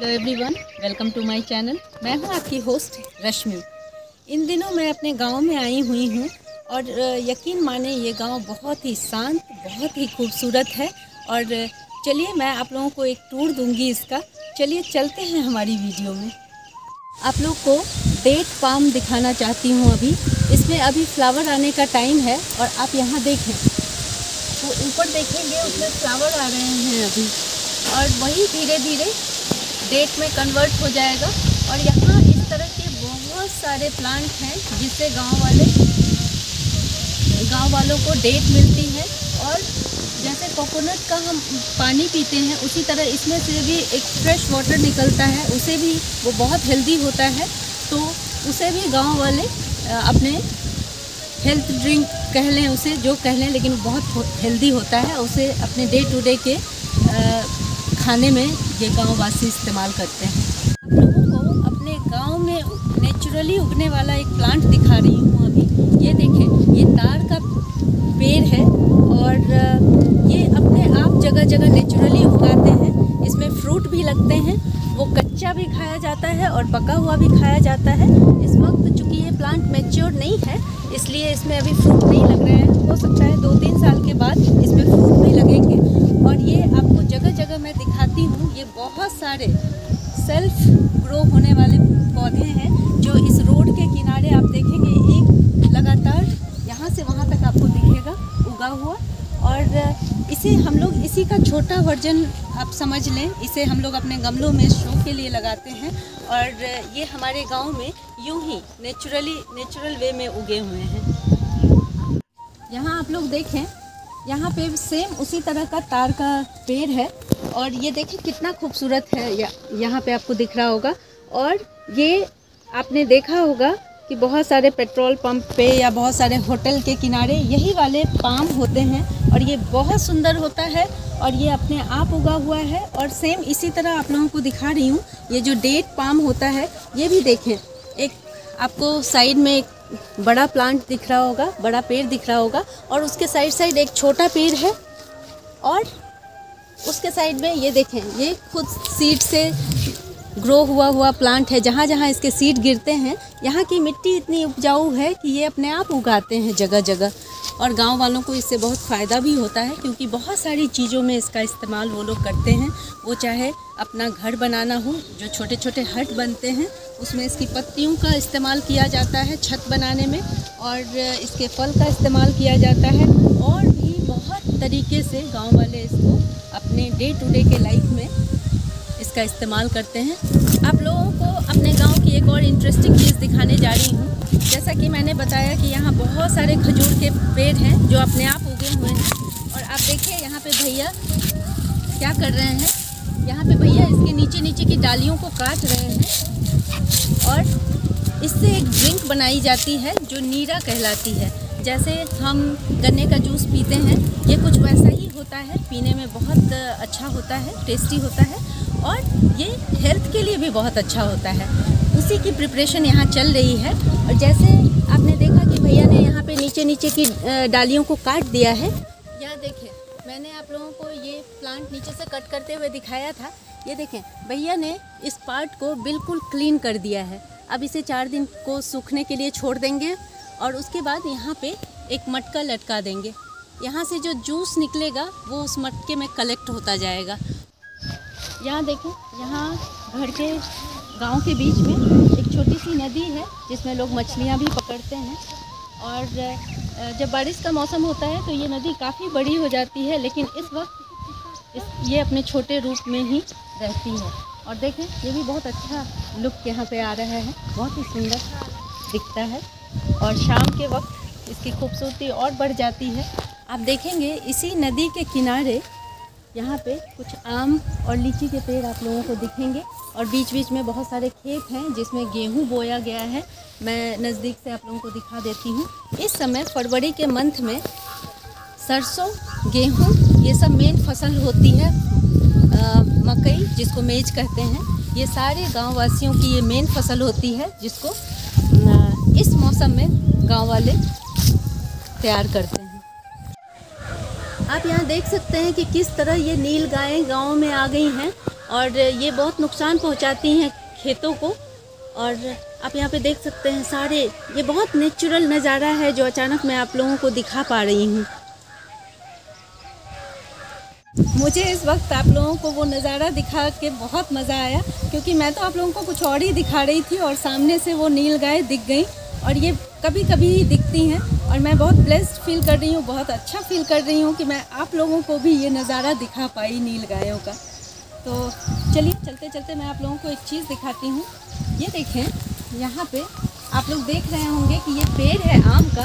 Hello everyone, welcome to my channel. मैं हूं आपकी होस्ट रश्मि। इन दिनों मैं अपने गांव में आई हुई हूं और यकीन माने ये गांव बहुत ही शांत, बहुत ही खूबसूरत है। और चलिए मैं आप लोगों को एक टूर दूंगी इसका। चलिए चलते हैं हमारी वीडियो में। आप लोग को डेट पाम दिखाना चाहती हूं। अभी इसमें अभी फ्लावर आने का टाइम है और आप यहाँ देखें तो ऊपर देखेंगे उसमें फ्लावर आ रहे हैं अभी, और वही धीरे धीरे डेट में कन्वर्ट हो जाएगा। और यहाँ इस तरह के बहुत सारे प्लांट हैं जिससे गांव वालों को डेट मिलती है। और जैसे कोकोनट का हम पानी पीते हैं उसी तरह इसमें से भी एक फ्रेश वाटर निकलता है, उसे भी वो बहुत हेल्दी होता है। तो उसे भी गांव वाले अपने हेल्थ ड्रिंक कह लें, उसे जो कह लें, लेकिन वो बहुत हेल्दी होता है। उसे अपने डे टू डे के खाने में ये गांववासी इस्तेमाल करते हैं। आप लोगों को अपने गांव में नेचुरली उगने वाला एक प्लांट दिखा रही हूँ अभी। ये देखें, ये तार का पेड़ है और ये अपने आप जगह जगह नेचुरली उगाते हैं। इसमें फ्रूट भी लगते हैं, वो कच्चा भी खाया जाता है और पका हुआ भी खाया जाता है। इस वक्त चूँकि ये प्लांट मैच्योर नहीं है इसलिए इसमें अभी फ्रूट नहीं लग रहे हैं। हो सकता है 2-3 साल के बाद इसमें फ्रूट भी लगेंगे। और ये आपको जगह जगह मैं दिखाती हूँ, ये बहुत सारे सेल्फ ग्रो होने वाले पौधे हैं जो इस रोड के किनारे आप देखेंगे एक लगातार यहाँ से वहाँ तक आपको दिखेगा उगा हुआ। और इसे हम लोग इसी का छोटा वर्जन आप समझ लें, इसे हम लोग अपने गमलों में शो के लिए लगाते हैं। और ये हमारे गांव में यूं ही नेचुरल वे में उगे हुए हैं। यहाँ आप लोग देखें, यहाँ पे सेम उसी तरह का तार का पेड़ है और ये देखें कितना खूबसूरत है। यहाँ पे आपको दिख रहा होगा। और ये आपने देखा होगा कि बहुत सारे पेट्रोल पंप पे या बहुत सारे होटल के किनारे यही वाले पाम होते हैं और ये बहुत सुंदर होता है और ये अपने आप उगा हुआ है। और सेम इसी तरह आप लोगों को दिखा रही हूँ, ये जो डेट पाम होता है ये भी देखें, एक आपको साइड में एक बड़ा प्लांट दिख रहा होगा, बड़ा पेड़ दिख रहा होगा और उसके साइड एक छोटा पेड़ है। और उसके साइड में ये देखें, ये खुद सीड से ग्रो हुआ प्लांट है। जहाँ जहाँ इसके सीड गिरते हैं यहाँ की मिट्टी इतनी उपजाऊ है कि ये अपने आप उगाते हैं जगह जगह। और गांव वालों को इससे बहुत फ़ायदा भी होता है क्योंकि बहुत सारी चीज़ों में इसका इस्तेमाल वो लोग करते हैं। वो चाहे अपना घर बनाना हो, जो छोटे छोटे हट बनते हैं उसमें इसकी पत्तियों का इस्तेमाल किया जाता है छत बनाने में, और इसके फल का इस्तेमाल किया जाता है। और भी बहुत तरीके से गाँव वाले इसको अपने डे टू डे के लाइफ में इसका इस्तेमाल करते हैं। आप लोगों को अपने गांव की एक और इंटरेस्टिंग चीज़ दिखाने जा रही हूँ। जैसा कि मैंने बताया कि यहाँ बहुत सारे खजूर के पेड़ हैं जो अपने आप उगे हुए हैं। और आप देखिए यहाँ पे भैया क्या कर रहे हैं, यहाँ पे भैया इसके नीचे की डालियों को काट रहे हैं और इससे एक ड्रिंक बनाई जाती है जो नीरा कहलाती है। जैसे हम गन्ने का जूस पीते हैं, ये कुछ वैसा ही होता है, पीने में बहुत अच्छा होता है, टेस्टी होता है और ये हेल्थ के लिए भी बहुत अच्छा होता है। उसी की प्रिपरेशन यहाँ चल रही है। और जैसे आपने देखा कि भैया ने यहाँ पे नीचे की डालियों को काट दिया है। यहाँ देखें, मैंने आप लोगों को ये प्लांट नीचे से कट करते हुए दिखाया था। ये देखें, भैया ने इस पार्ट को बिल्कुल क्लीन कर दिया है। अब इसे 4 दिन को सूखने के लिए छोड़ देंगे और उसके बाद यहाँ पे एक मटका लटका देंगे। यहाँ से जो जूस निकलेगा वो उस मटके में कलेक्ट होता जाएगा। यहाँ देखें, यहाँ घर के गांव के बीच में एक छोटी सी नदी है जिसमें लोग मछलियाँ भी पकड़ते हैं। और जब बारिश का मौसम होता है तो ये नदी काफ़ी बड़ी हो जाती है, लेकिन इस वक्त ये अपने छोटे रूप में ही रहती है। और देखें, ये भी बहुत अच्छा लुक यहाँ पे आ रहा है, बहुत ही सुंदर दिखता है। और शाम के वक्त इसकी खूबसूरती और बढ़ जाती है। आप देखेंगे इसी नदी के किनारे यहाँ पे कुछ आम और लीची के पेड़ आप लोगों को दिखेंगे और बीच बीच में बहुत सारे खेत हैं जिसमें गेहूँ बोया गया है। मैं नज़दीक से आप लोगों को दिखा देती हूँ। इस समय फरवरी के मंथ में सरसों, गेहूँ, ये सब मेन फसल होती है। मकई जिसको मेज कहते हैं, ये सारे गाँव वासियों की ये मेन फसल होती है जिसको इस मौसम में गाँव वाले तैयार करते हैं। आप यहाँ देख सकते हैं कि किस तरह ये नील गायें गाँव में आ गई हैं और ये बहुत नुकसान पहुंचाती हैं खेतों को। और आप यहाँ पे देख सकते हैं सारे, ये बहुत नेचुरल नज़ारा है जो अचानक मैं आप लोगों को दिखा पा रही हूँ। मुझे इस वक्त आप लोगों को वो नज़ारा दिखा के बहुत मज़ा आया, क्योंकि मैं तो आप लोगों को कुछ और ही दिखा रही थी और सामने से वो नीलगाय दिख गई। और ये कभी कभी ही दिखती हैं और मैं बहुत ब्लेस्ड फील कर रही हूँ, बहुत अच्छा फील कर रही हूँ कि मैं आप लोगों को भी ये नज़ारा दिखा पाई नीलगायों का। तो चलिए चलते चलते मैं आप लोगों को एक चीज़ दिखाती हूँ। ये देखें, यहाँ पे आप लोग देख रहे होंगे कि ये पेड़ है आम का,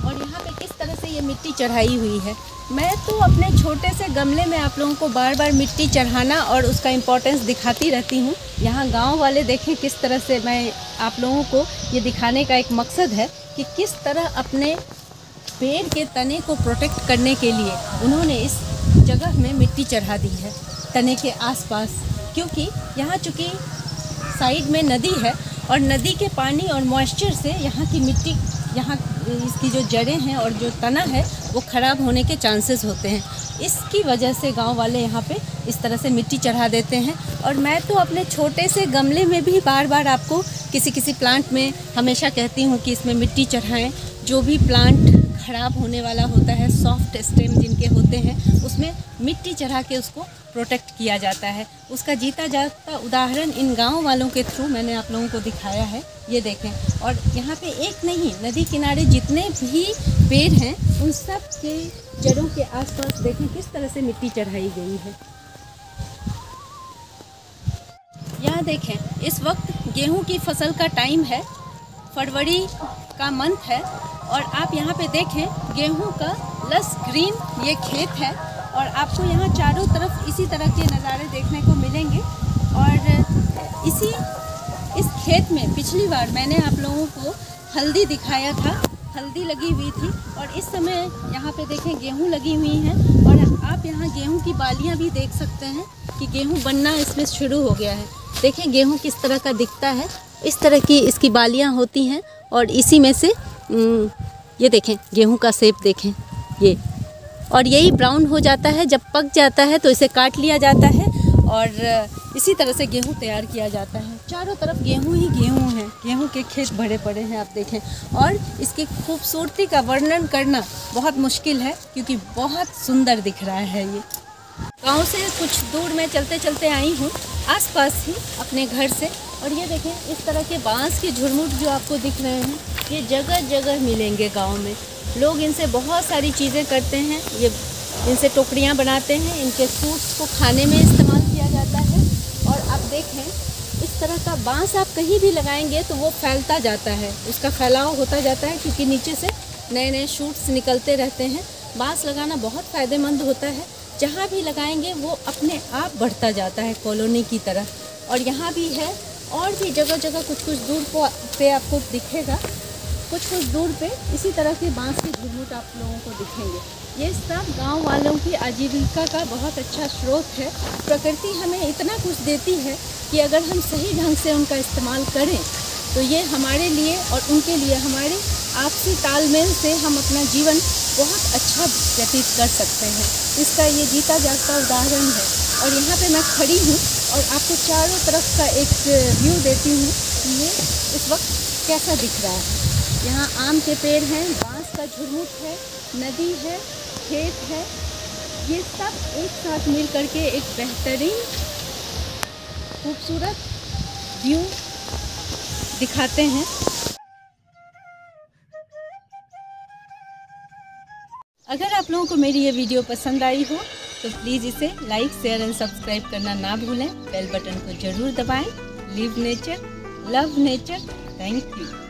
और यहाँ पे किस तरह से ये मिट्टी चढ़ाई हुई है। मैं तो अपने छोटे से गमले में आप लोगों को बार बार मिट्टी चढ़ाना और उसका इम्पोर्टेंस दिखाती रहती हूँ। यहाँ गांव वाले देखें किस तरह से, मैं आप लोगों को ये दिखाने का एक मकसद है कि किस तरह अपने पेड़ के तने को प्रोटेक्ट करने के लिए उन्होंने इस जगह में मिट्टी चढ़ा दी है तने के आसपास। क्योंकि यहाँ चूँकि साइड में नदी है और नदी के पानी और मॉइस्चर से यहाँ की मिट्टी, यहाँ इसकी जो जड़ें हैं और जो तना है वो ख़राब होने के चांसेस होते हैं। इसकी वजह से गांव वाले यहाँ पे इस तरह से मिट्टी चढ़ा देते हैं। और मैं तो अपने छोटे से गमले में भी बार बार आपको किसी किसी प्लांट में हमेशा कहती हूँ कि इसमें मिट्टी चढ़ाएं। जो भी प्लांट ख़राब होने वाला होता है, सॉफ्ट स्टेम जिनके होते हैं, उसमें मिट्टी चढ़ा के उसको प्रोटेक्ट किया जाता है। उसका जीता जाता उदाहरण इन गांव वालों के थ्रू मैंने आप लोगों को दिखाया है। ये देखें, और यहाँ पे एक नहीं, नदी किनारे जितने भी पेड़ हैं उन सब के जड़ों के आसपास देखें किस तरह से मिट्टी चढ़ाई गई है। यहाँ देखें, इस वक्त गेहूं की फसल का टाइम है, फरवरी का मंथ है, और आप यहाँ पे देखें गेहूं का लस ग्रीन ये खेत है। और आपको यहाँ चारों तरफ इसी तरह के नज़ारे देखने को मिलेंगे। और इस खेत में पिछली बार मैंने आप लोगों को हल्दी दिखाया था, हल्दी लगी हुई थी। और इस समय यहाँ पे देखें गेहूं लगी हुई हैं, और आप यहाँ गेहूं की बालियाँ भी देख सकते हैं कि गेहूं बनना इसमें शुरू हो गया है। देखें गेहूं किस तरह का दिखता है, इस तरह की इसकी बालियाँ होती हैं, और इसी में से ये देखें गेहूं का शेप देखें ये, और यही ब्राउन हो जाता है। जब पक जाता है तो इसे काट लिया जाता है और इसी तरह से गेहूं तैयार किया जाता है। चारों तरफ गेहूं ही गेहूं हैं, गेहूं के खेत भरे पड़े हैं आप देखें। और इसकी खूबसूरती का वर्णन करना बहुत मुश्किल है, क्योंकि बहुत सुंदर दिख रहा है। ये गांव से कुछ दूर मैं चलते चलते आई हूँ, आसपास ही अपने घर से। और ये देखें इस तरह के बांस के झुरमुट जो आपको दिख रहे हैं, ये जगह जगह मिलेंगे गांव में। लोग इनसे बहुत सारी चीज़ें करते हैं। ये इनसे टोकरियाँ बनाते हैं, इनके सूट्स को खाने में इस्तेमाल किया जाता है। और आप देखें इस तरह का बांस आप कहीं भी लगाएंगे तो वो फैलता जाता है, उसका फैलाव होता जाता है, क्योंकि नीचे से नए नए शूट्स निकलते रहते हैं। बांस लगाना बहुत फ़ायदेमंद होता है, जहाँ भी लगाएंगे वो अपने आप बढ़ता जाता है कॉलोनी की तरह। और यहाँ भी है, और भी जगह जगह कुछ कुछ दूर पे आपको दिखेगा, कुछ कुछ दूर पे इसी तरह के बांस के झुरमुट आप लोगों को दिखेंगे। ये सब गांव वालों की आजीविका का बहुत अच्छा स्रोत है। प्रकृति हमें इतना कुछ देती है कि अगर हम सही ढंग से उनका इस्तेमाल करें तो ये हमारे लिए और उनके लिए, हमारे आपसी तालमेल से हम अपना जीवन बहुत अच्छा व्यतीत कर सकते हैं। इसका ये जीता जागता उदाहरण है। और यहाँ पे मैं खड़ी हूँ और आपको चारों तरफ का एक व्यू देती हूँ कि ये इस वक्त कैसा दिख रहा है। यहाँ आम के पेड़ हैं, बांस का झुरमुट है, नदी है, खेत है, ये सब एक साथ मिल करके एक बेहतरीन खूबसूरत व्यू दिखाते हैं। अगर आप लोगों को मेरी ये वीडियो पसंद आई हो तो प्लीज़ इसे लाइक, शेयर एंड सब्सक्राइब करना ना भूलें। बेल बटन को ज़रूर दबाएं। Live nature, love nature. Thank you.